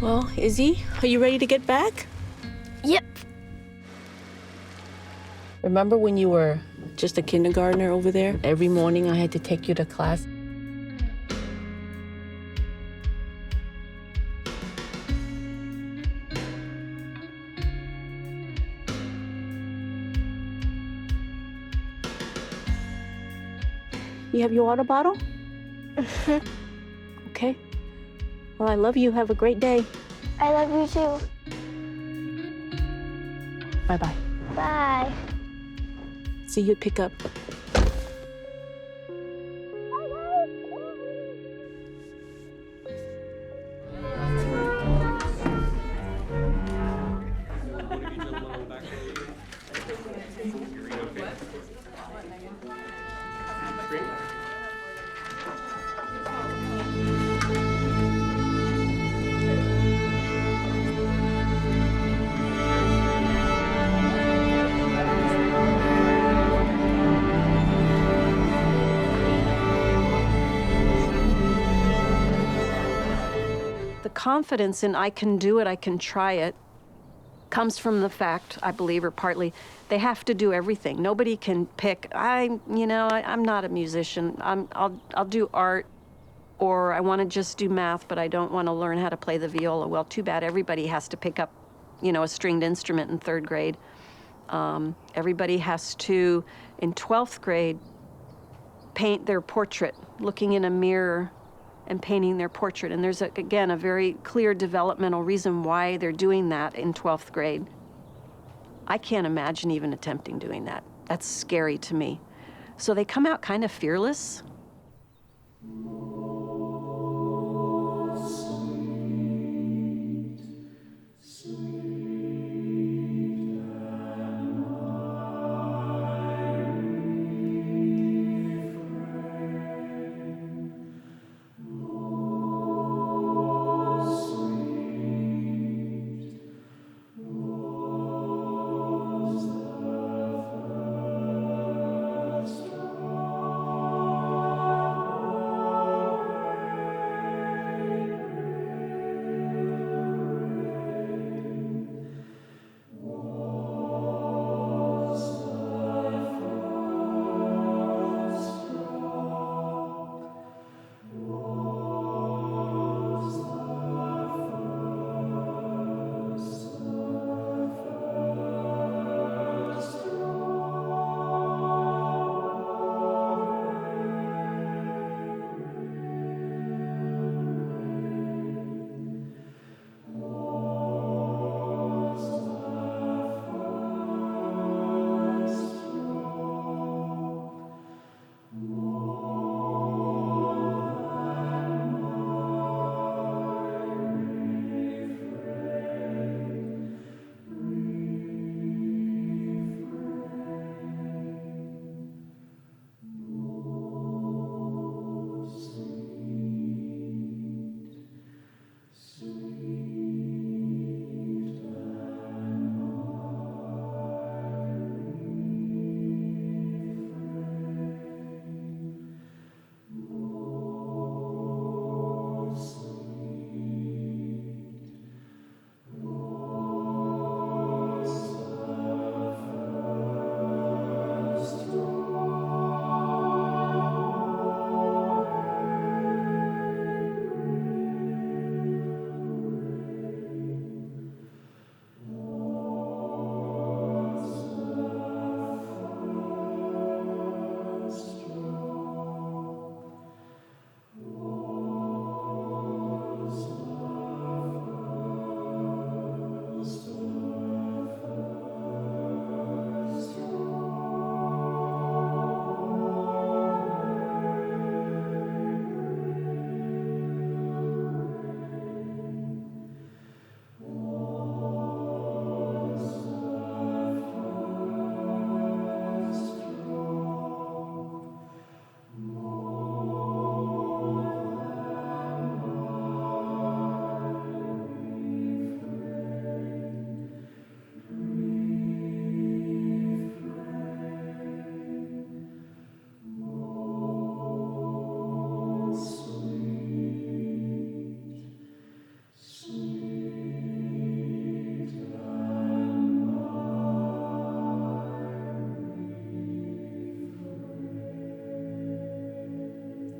Well, Izzy, are you ready to get back? Yep. Remember when you were just a kindergartner over there? Every morning I had to take you to class. You have your water bottle? Okay. Well, I love you. Have a great day. I love you too. Bye-bye. Bye. See you at pickup. The confidence in I can do it, I can try it, comes from the fact, I believe, or partly, they have to do everything. Nobody can pick, I'm not a musician. I'll do art, or I want to just do math, but I don't want to learn how to play the viola. Well, too bad. Everybody has to pick up, a stringed instrument in 3rd grade. Everybody has to, in 12th grade, paint their portrait, looking in a mirror and painting their portrait. And there's, again, a very clear developmental reason why they're doing that in 12th grade. I can't imagine even attempting doing that. That's scary to me. So they come out kind of fearless.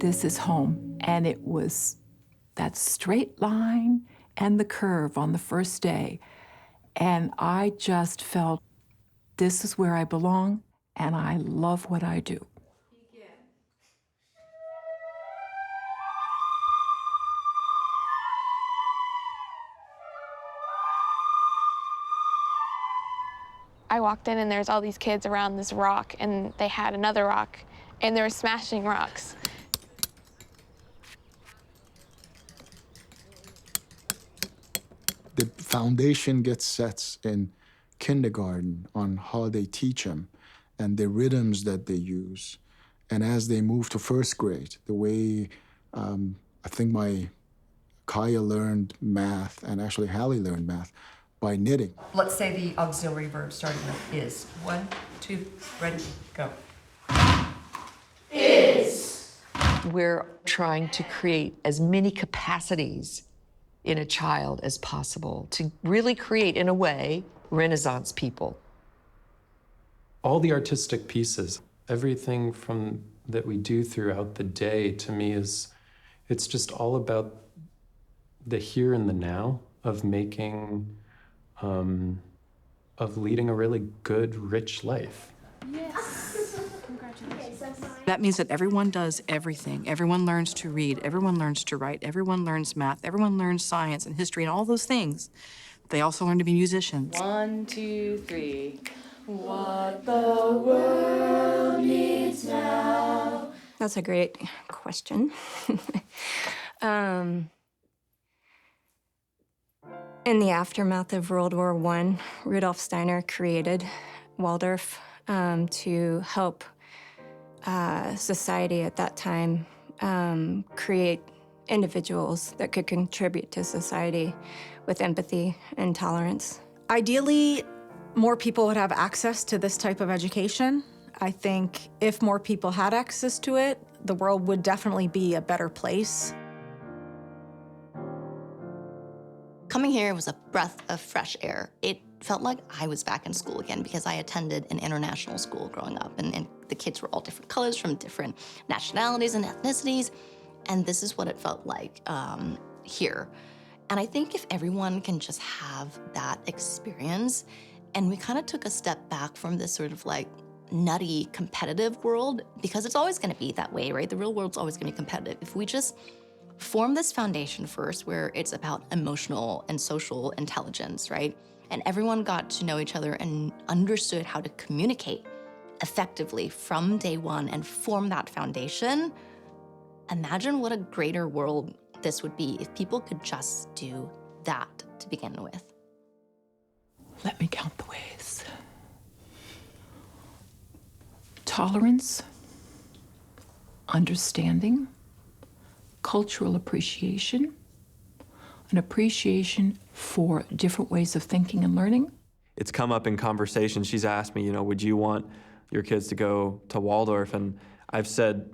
this is home. And it was that straight line and the curve on the first day. And I just felt, this is where I belong, and I love what I do. I walked in and there's all these kids around this rock, and they had another rock, and they were smashing rocks. The foundation gets set in kindergarten on how they teach them and the rhythms that they use. And as they move to first grade, the way I think my Kaya learned math, and actually Hallie learned math, by knitting. Let's say the auxiliary verb starting with is. 1, 2, ready, go. Is. We're trying to create as many capacities in a child as possible to really create, in a way, Renaissance people. All the artistic pieces, everything that we do throughout the day, to me it's just all about the here and the now of making, of leading a really good, rich life. Yes. That means that everyone does everything. Everyone learns to read, everyone learns to write, everyone learns math, everyone learns science and history and all those things. They also learn to be musicians. 1, 2, 3. What the world needs now. That's a great question. In the aftermath of World War I, Rudolf Steiner created Waldorf to help society at that time create individuals that could contribute to society with empathy and tolerance. Ideally, more people would have access to this type of education. I think if more people had access to it, the world would definitely be a better place. Coming here was a breath of fresh air. It felt like I was back in school again because I attended an international school growing up, and the kids were all different colors from different nationalities and ethnicities, and this is what it felt like here. And I think if everyone can just have that experience, and we kind of took a step back from this sort of like nutty competitive world, because it's always gonna be that way, right? The real world's always gonna be competitive. If we just form this foundation first where it's about emotional and social intelligence, right? And everyone got to know each other and understood how to communicate effectively from day one and form that foundation. Imagine what a greater world this would be if people could just do that to begin with. Let me count the ways. Tolerance, understanding, cultural appreciation, an appreciation for different ways of thinking and learning. It's come up in conversation. She's asked me, would you want your kids to go to Waldorf? And I've said,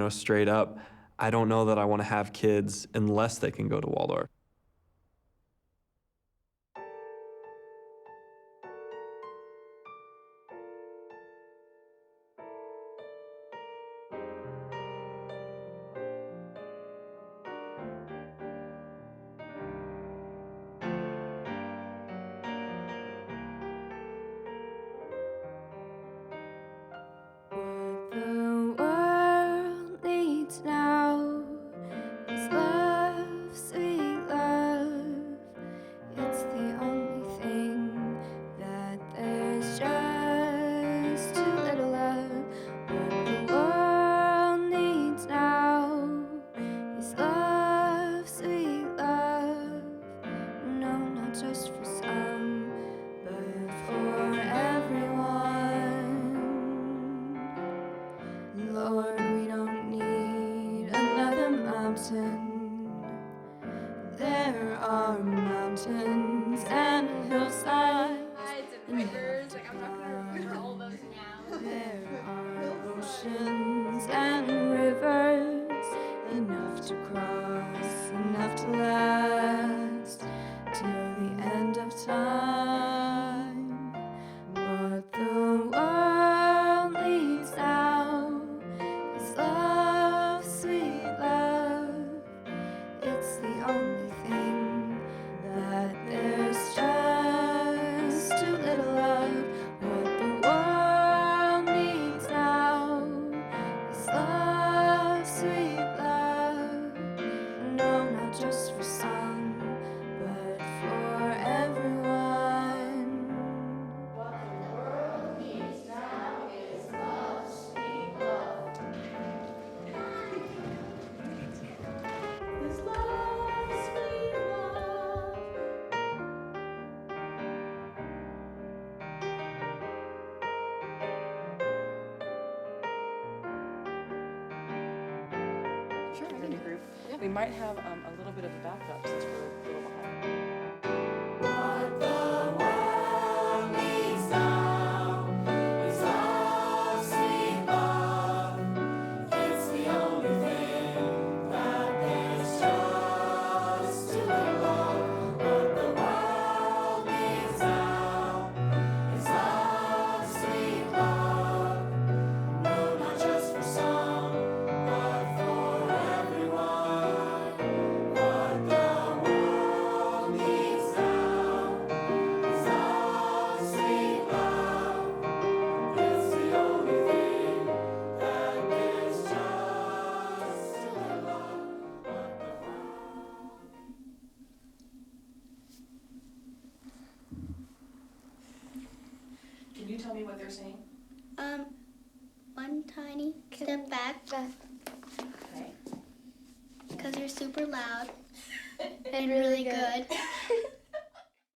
straight up, I don't know that I want to have kids unless they can go to Waldorf. Now is love, sweet love. Sure. In a group. Yeah. We might have a little bit of a backup since we're a little behind. What the world needs now is love, sweet love. It's the only thing that there's just too little of. What the world needs now is love, sweet love. No, not just for some, but for everyone. What the world needs now is love, sweet love. It's the only thing that there's just too little of. What the world. Can you tell me what they're saying? One tiny step back. Okay. Because you're super loud and really good.